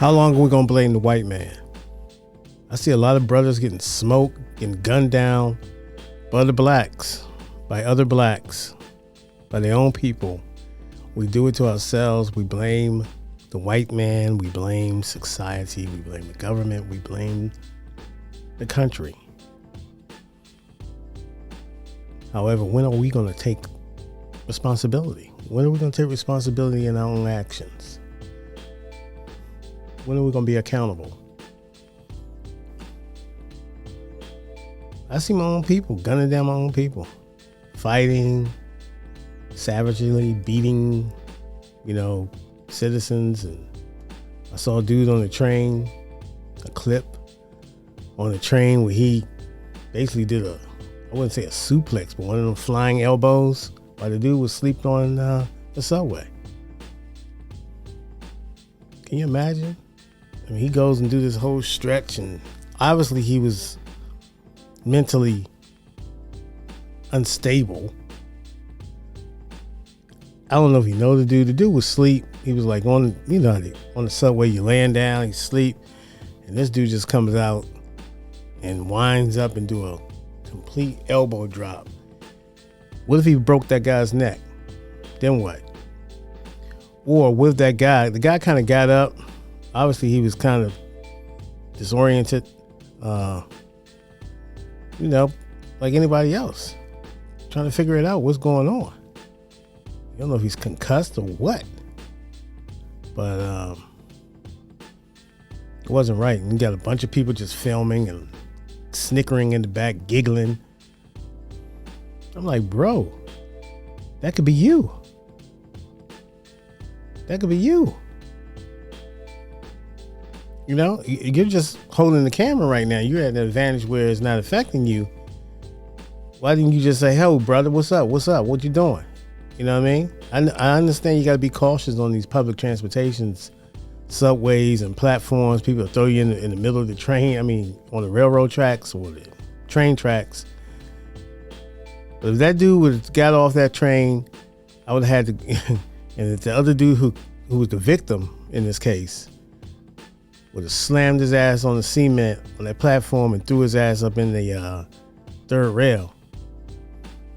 How long are we gonna blame the white man? I see a lot of brothers getting smoked, getting gunned down by other blacks, by their own people. We do it to ourselves. We blame the white man. We blame society. We blame the government. We blame the country. However, when are we going to take responsibility? When are we going to take responsibility in our own actions? When are we going to be accountable? I see my own people gunning down my own people, fighting, savagely beating, citizens. And I saw a dude on the train, a clip on the train where he basically did I wouldn't say a suplex, but one of them flying elbows while the dude was sleeping on the subway. Can you imagine? I mean, he goes and do this whole stretch, and obviously he was mentally unstable. I don't know if you know the dude. The dude was asleep. He was like on the subway, you laying down, you sleep, and this dude just comes out and winds up and do a complete elbow drop. What if he broke that guy's neck? Then what? Or with the guy kind of got up. Obviously he was kind of disoriented, like anybody else, trying to figure it out, what's going on. You don't know if he's concussed or what, but it wasn't right. And you got a bunch of people just filming and snickering in the back, giggling. I'm like, bro, that could be you. That could be you. You're just holding the camera right now. You're at an advantage where it's not affecting you. Why didn't you just say, "Hey, brother, what's up? What's up? What you doing?" You know what I mean? I understand you got to be cautious on these public transportations, subways and platforms. People throw you in the middle of the train. I mean, on the railroad tracks or the train tracks. But if that dude would have got off that train, I would have had to. And if the other dude who was the victim in this case would have slammed his ass on the cement on that platform and threw his ass up in the third rail,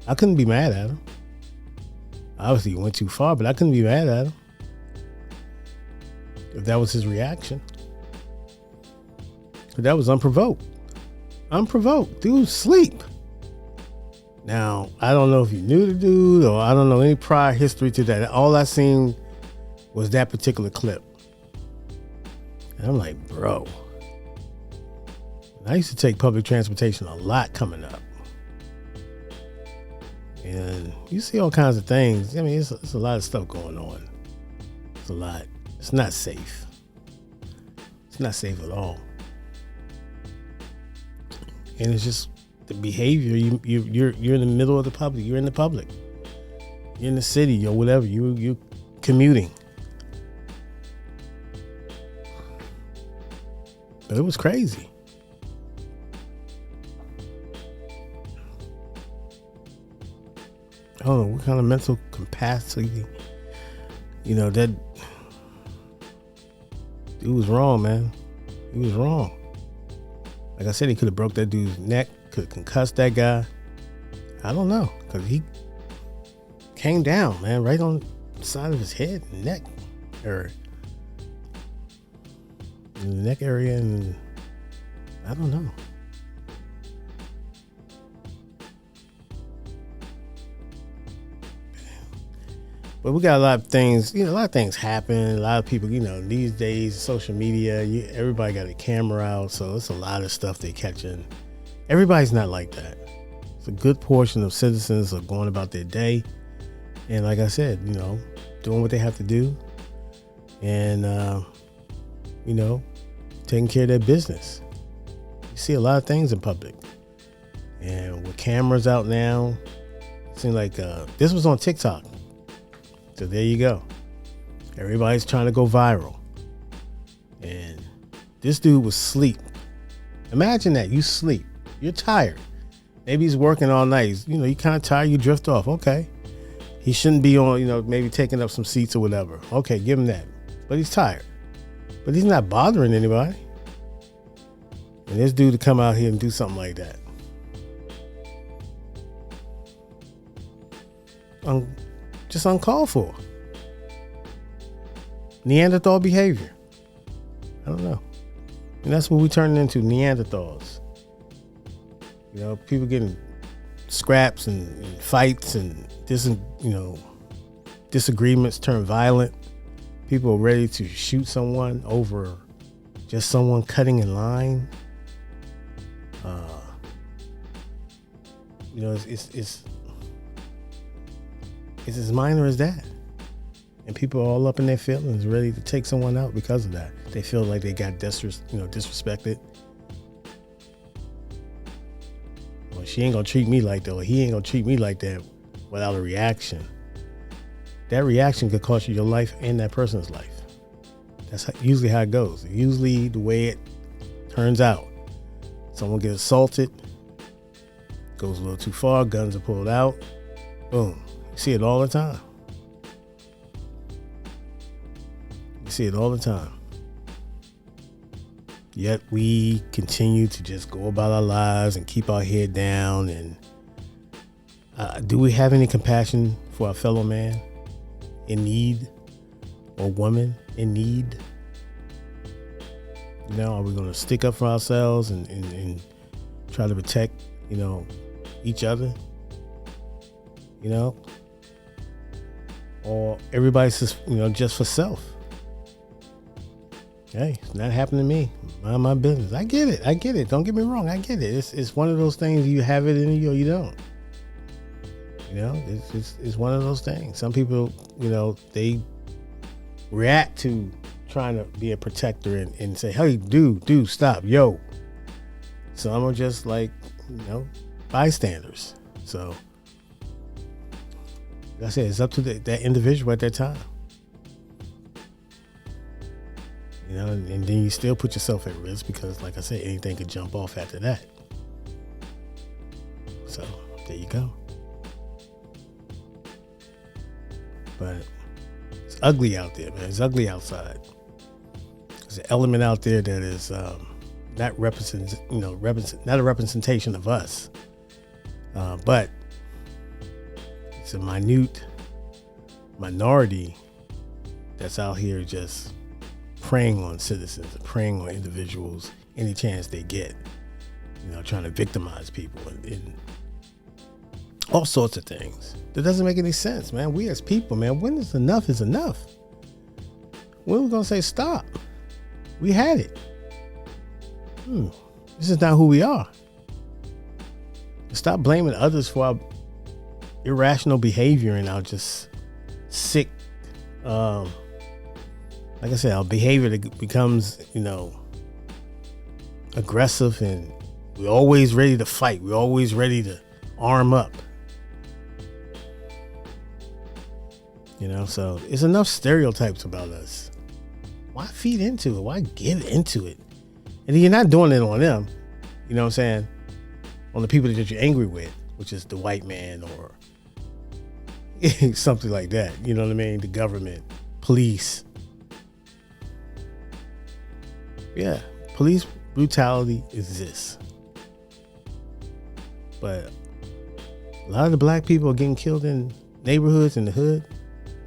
I couldn't be mad at him. Obviously, he went too far, but I couldn't be mad at him if that was his reaction. But that was unprovoked. Dude, sleep. Now, I don't know if you knew the dude or I don't know any prior history to that. All I seen was that particular clip. And I'm like, bro, I used to take public transportation a lot coming up. And you see all kinds of things. I mean, it's a lot of stuff going on. It's a lot. It's not safe. It's not safe at all. And it's just the behavior. You're in the middle of the public. You're in the public. You're in the city or whatever. You're commuting. But it was crazy. I don't know what kind of mental capacity, that dude was wrong, man. He was wrong. Like I said, he could have broke that dude's neck, could have concussed that guy. I don't know, because he came down, man, right on the side of his head and neck area. In the neck area, and I don't know. But we got a lot of things, a lot of things happen. A lot of people, these days, social media, everybody got a camera out. So it's a lot of stuff they catching. Everybody's not like that. It's a good portion of citizens are going about their day. And like I said, doing what they have to do. And, taking care of their business. You see a lot of things in public. And with cameras out now, it seems like this was on TikTok. So there you go. Everybody's trying to go viral. And this dude was asleep. Imagine that. You sleep. You're tired. Maybe he's working all night. You kind of tired. You drift off. Okay. He shouldn't be on, maybe taking up some seats or whatever. Okay, give him that. But he's tired. but he's not bothering anybody. And this dude to come out here and do something like that, just uncalled for. Neanderthal behavior. I don't know. And that's what we turning into, Neanderthals. You know, people getting scraps and fights and disagreements turn violent. People are ready to shoot someone over just someone cutting in line. It's as minor as that. And people are all up in their feelings, ready to take someone out because of that. They feel like they got disrespected. Well, she ain't gonna treat me like that, or he ain't gonna treat me like that without a reaction. That reaction could cost you your life and that person's life. That's usually how it goes. Usually the way it turns out. Someone gets assaulted, goes a little too far, guns are pulled out, boom. You see it all the time. See it all the time. Yet we continue to just go about our lives and keep our head down. And do we have any compassion for our fellow man in need, or woman in need? You know, are we going to stick up for ourselves and try to protect, each other? Or everybody's just, just for self? Hey, it's not happening to me. Mind my business. I get it. Don't get me wrong. I get it. It's one of those things, you have it in you or you don't. It's one of those things. Some people, they react to trying to be a protector and say, hey, dude, stop, yo. Some are just like, bystanders. So, like I said, it's up to that individual at that time. And then you still put yourself at risk because, like I said, anything could jump off after that. So, there you go. But it's ugly out there, man. It's ugly outside. There's an element out there that is not not a representation of us, but it's a minute minority that's out here just preying on citizens, preying on individuals any chance they get, trying to victimize people and all sorts of things. That doesn't make any sense, man. We as people, man, when is enough? When are we going to say stop? We had it. This is not who we are. Stop blaming others for our irrational behavior and our just sick, like I said, our behavior that becomes, aggressive, and we're always ready to fight. We're always ready to arm up. So it's enough stereotypes about us. Why feed into it? Why give into it? And you're not doing it on them. You know what I'm saying? On the people that you're angry with, which is the white man or something like that. You know what I mean? The government, police. Yeah, police brutality exists. But a lot of the black people are getting killed in neighborhoods in the hood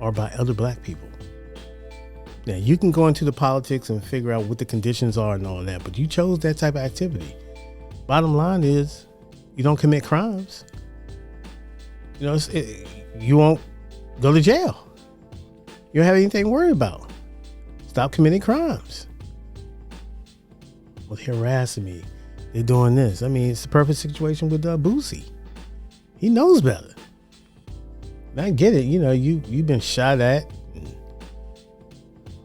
or by other black people. Now, you can go into the politics and figure out what the conditions are and all that, but you chose that type of activity. Bottom line is, you don't commit crimes. You won't go to jail. You don't have anything to worry about. Stop committing crimes. Well, they're harassing me. They're doing this. I mean, it's the perfect situation with Boosie. He knows better. And I get it. You've been shot at.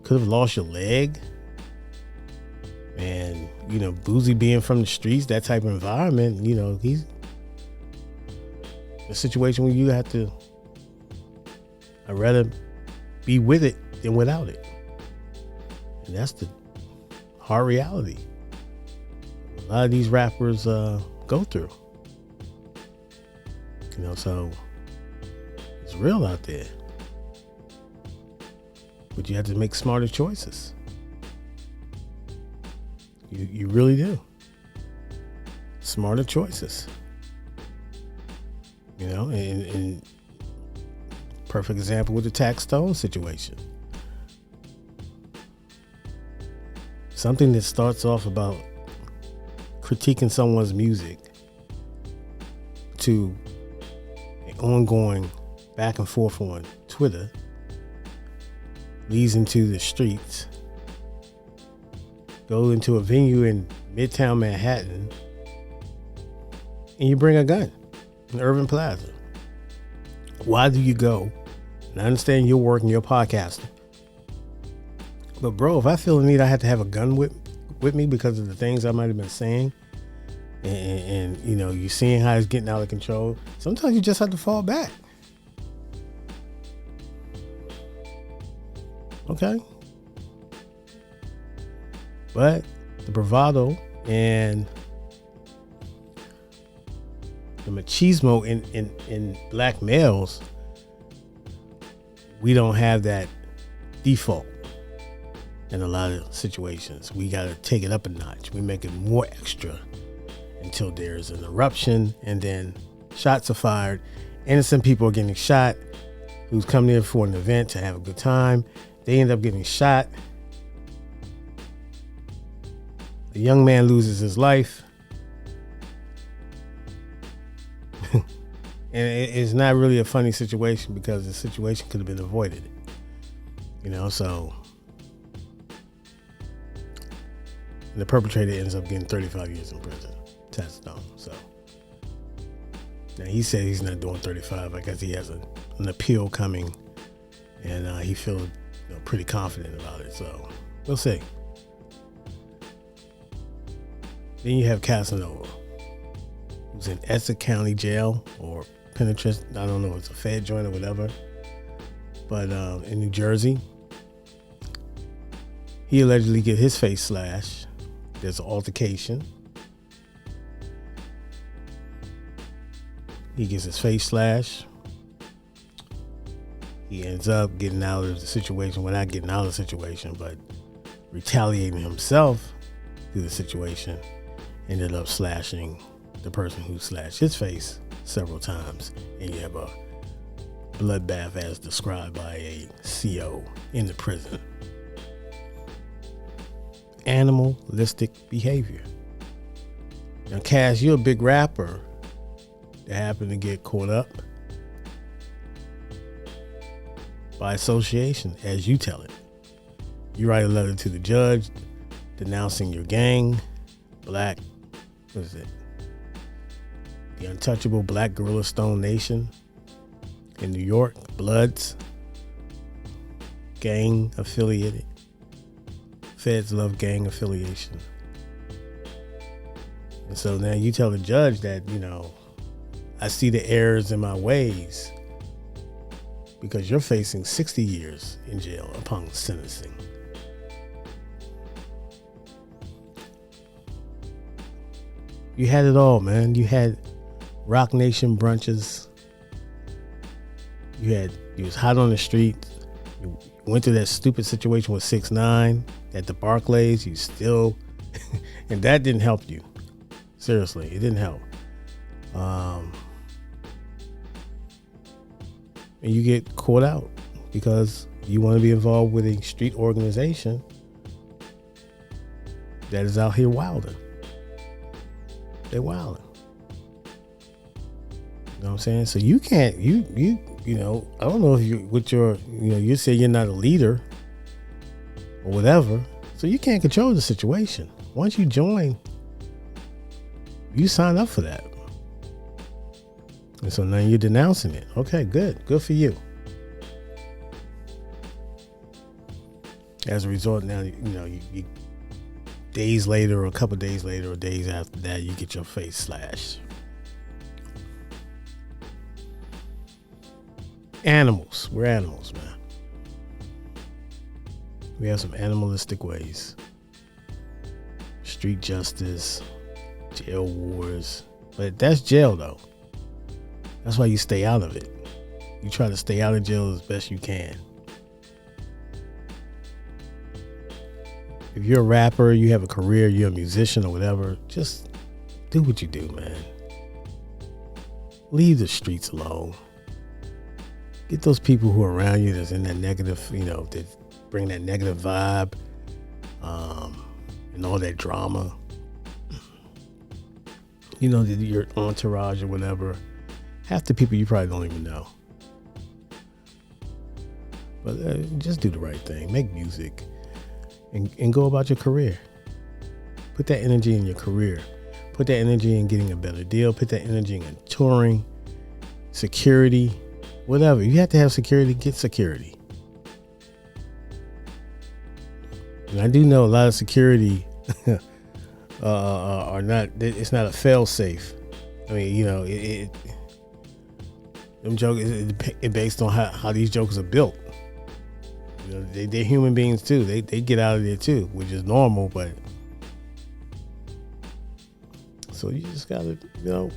Could have lost your leg. And, Boosie being from the streets, that type of environment, he's a situation where you have to, I'd rather be with it than without it. And that's the hard reality a lot of these rappers go through. So it's real out there. But you have to make smarter choices. You really do. Smarter choices. And perfect example with the Tax Stone situation. Something that starts off about critiquing someone's music to an ongoing back and forth on Twitter leads into the streets, go into a venue in Midtown Manhattan, and you bring a gun in Urban Plaza. Why do you go? And I understand you're working, you're podcasting. But bro, if I feel the need, I have to have a gun with me because of the things I might have been saying. And you're seeing how it's getting out of control. Sometimes you just have to fall back. Okay. But the bravado and the machismo in black males, we don't have that default in a lot of situations. We got to take it up a notch. We make it more extra until there's an eruption, and then shots are fired. Innocent people are getting shot who's come there for an event to have a good time. They end up getting shot. The young man loses his life. And it's not really a funny situation because the situation could have been avoided. So the perpetrator ends up getting 35 years in prison. Tax Stone. So now he said he's not doing 35. I guess he has an appeal coming, and he feels pretty confident about it. So we'll see. Then you have Casanova, who's in Essex County Jail or Penitentiary. I don't know if it's a Fed joint or whatever. But in New Jersey, he allegedly get his face slashed. There's an altercation. He gets his face slashed. He ends up getting out of the situation. Well, not getting out of the situation, but retaliating himself through the situation. Ended up slashing the person who slashed his face several times. And you have a bloodbath as described by a CO in the prison. Animalistic behavior. Now, Cass, you're a big rapper that happened to get caught up by association, as you tell it. You write a letter to the judge denouncing your gang, Black, what is it? The Untouchable Black Gorilla Stone Nation in New York, Bloods, gang affiliated. Feds love gang affiliation. And so now you tell the judge that, I see the errors in my ways because you're facing 60 years in jail upon sentencing. You had it all, man. You had Rock Nation brunches. You was hot on the street. You went through that stupid situation with 6ix9ine at the Barclays. You still, and that didn't help you. Seriously, it didn't help. And you get caught out because you want to be involved with a street organization that is out here wilding. They're wilding. You know what I'm saying? So you can't, I don't know if you say you're not a leader or whatever. So you can't control the situation. Once you join, you sign up for that. And so now you're denouncing it. Okay, good. Good for you. As a result, now, you days later or a couple days later or days after that, you get your face slashed. Animals. We're animals, man. We have some animalistic ways. Street justice, jail wars. But that's jail, though. That's why you stay out of it. You try to stay out of jail as best you can. If you're a rapper, you have a career, you're a musician or whatever, just do what you do, man. Leave the streets alone. Get those people who are around you that's in that negative, that bring that negative vibe, and all that drama. Your entourage or whatever. Half the people you probably don't even know. But just do the right thing. Make music and go about your career. Put that energy in your career. Put that energy in getting a better deal. Put that energy in touring, security, whatever. You have to have security, get security. And I do know a lot of security are not, it's not a fail safe. I mean, them jokers, it based on how these jokers are built. They're human beings too. They get out of there too, which is normal, but so you just gotta, you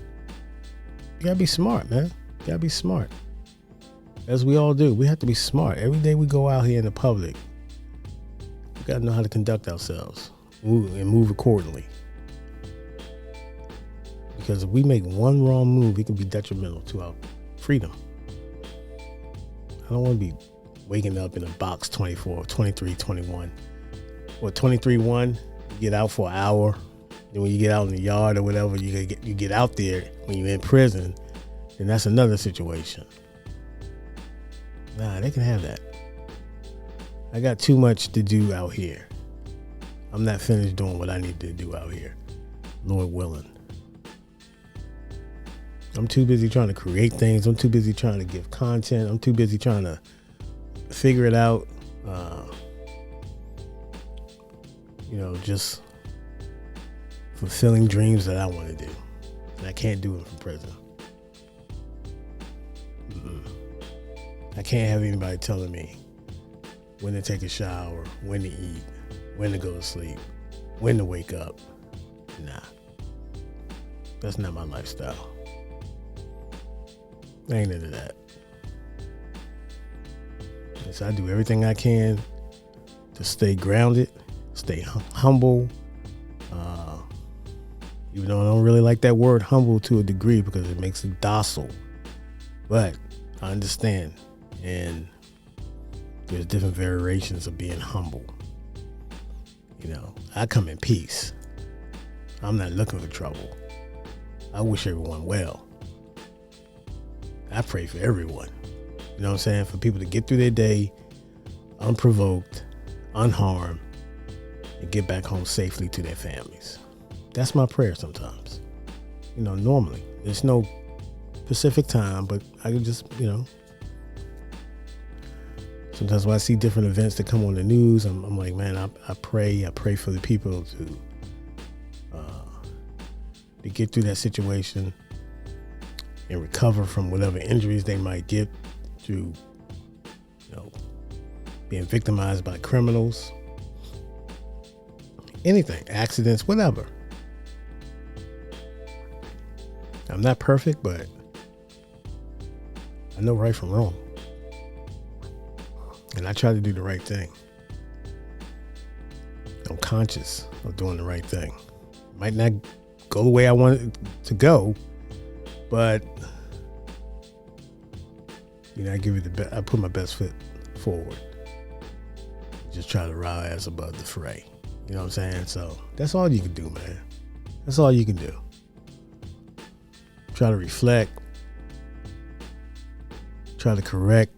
gotta be smart, man. You gotta be smart. As we all do. We have to be smart. Every day we go out here in the public, we gotta know how to conduct ourselves and move accordingly. Because if we make one wrong move, it can be detrimental to our freedom. I don't want to be waking up in a box 24, 23, 21. Or 23-1, you get out for an hour. Then when you get out in the yard or whatever, you get out there when you're in prison, then that's another situation. Nah, they can have that. I got too much to do out here. I'm not finished doing what I need to do out here. Lord willing. I'm too busy trying to create things. I'm too busy trying to give content. I'm too busy trying to figure it out. Just fulfilling dreams that I want to do. And I can't do it from prison. I can't have anybody telling me when to take a shower, when to eat, when to go to sleep, when to wake up. Nah. That's not my lifestyle. I ain't into that. And so I do everything I can to stay grounded, stay humble. Even though I don't really like that word humble to a degree because it makes it docile. But I understand. And there's different variations of being humble. I come in peace. I'm not looking for trouble. I wish everyone well. I pray for everyone. You know what I'm saying? For people to get through their day unprovoked, unharmed, and get back home safely to their families. That's my prayer sometimes. Normally. There's no specific time, but I can just, sometimes when I see different events that come on the news, I'm like, man, I pray for the people to get through that situation and recover from whatever injuries they might get through, being victimized by criminals, anything, accidents, whatever. I'm not perfect, but I know right from wrong. And I try to do the right thing. I'm conscious of doing the right thing. Might not go the way I want it to go, but I give it I put my best foot forward. Just try to rise above the fray. You know what I'm saying? So that's all you can do, man. That's all you can do. Try to reflect. Try to correct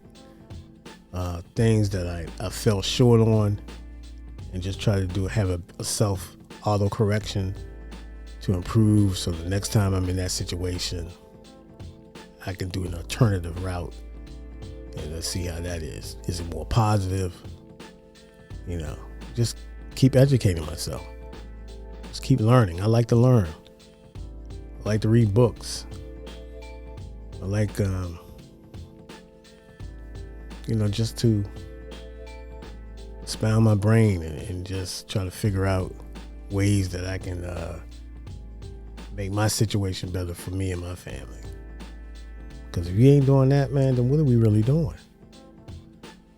things that I fell short on, and just try to have a self auto correction to improve. So the next time I'm in that situation, I can do an alternative route, and let's see how that is. Is it more positive? Just keep educating myself. Just keep learning. I like to learn. I like to read books. I like, just to expound my brain and just try to figure out ways that I can make my situation better for me and my family. Because if you ain't doing that, man, then what are we really doing?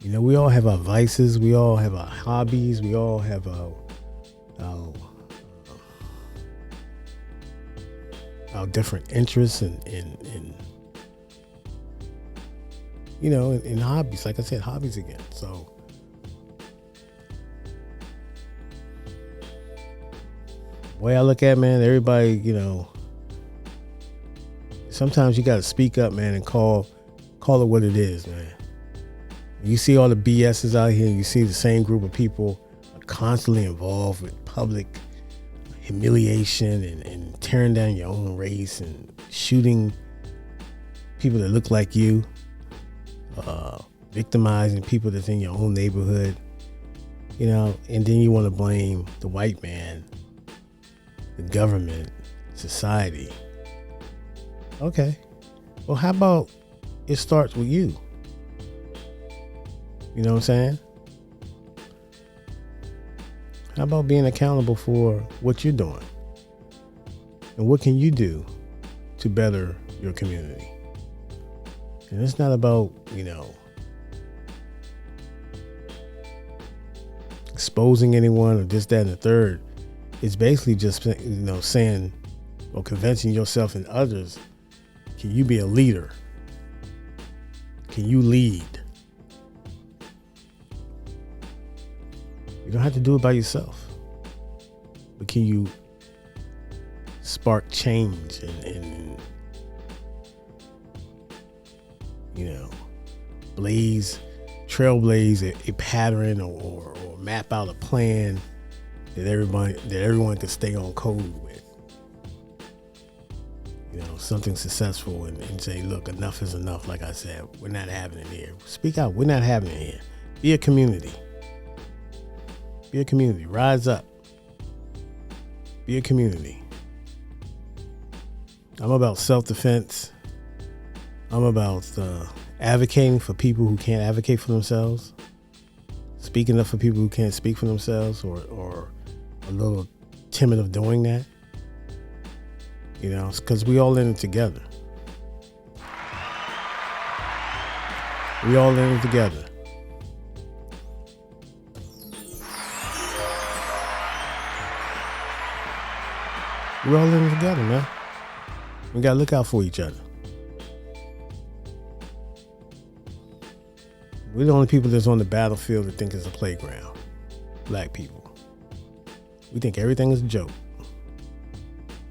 We all have our vices. We all have our hobbies. We all have our our, our different interests and in hobbies. Like I said, hobbies again. So the way I look at it, man, everybody, sometimes you got to speak up, man, and call it what it is, man. You see all the BSs out here. You see the same group of people are constantly involved with public humiliation and tearing down your own race and shooting people that look like you, victimizing people that's in your own neighborhood, and then you want to blame the white man, the government, society. Okay. Well, how about it starts with you? You know what I'm saying? How about being accountable for what you're doing? And what can you do to better your community? And it's not about, exposing anyone or this, that, and the third. It's basically just, saying or convincing yourself and others, can you be a leader? Can you lead? You don't have to do it by yourself. But can you spark change and trailblaze a pattern or map out a plan that everyone can stay on code with. Something successful and say, look, enough is enough. Like I said, we're not having it here. Speak out. We're not having it here. Be a community. Be a community. Rise up. Be a community. I'm about self-defense. I'm about advocating for people who can't advocate for themselves. Speaking up for people who can't speak for themselves or a little timid of doing that. It's because we all in it together. We all in it together. We're all in it together, man. We gotta look out for each other. We're the only people that's on the battlefield that think it's a playground. Black people. We think everything is a joke.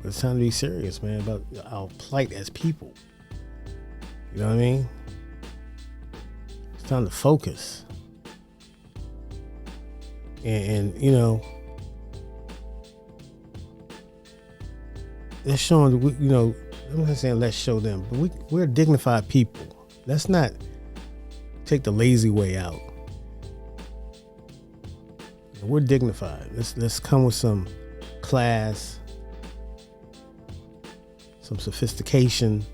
But it's time to be serious, man, about our plight as people. You know what I mean? It's time to focus. And let's show them, I'm not saying let's show them, but we're dignified people. Let's not take the lazy way out. We're dignified. Let's come with some class, some sophistication,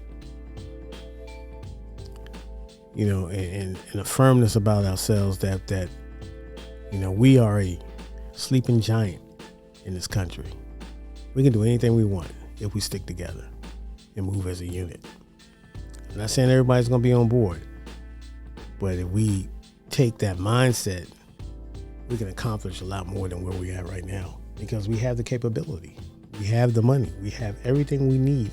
and a firmness about ourselves that we are a sleeping giant in this country. We can do anything we want if we stick together and move as a unit. I'm not saying everybody's going to be on board, but if we take that mindset, we can accomplish a lot more than where we're at right now because we have the capability. We have the money. We have everything we need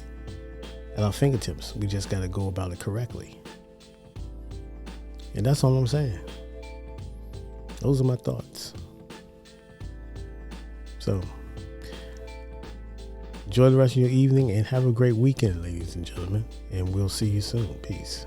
at our fingertips. We just got to go about it correctly. And that's all I'm saying. Those are my thoughts. So, enjoy the rest of your evening and have a great weekend, ladies and gentlemen. And we'll see you soon. Peace.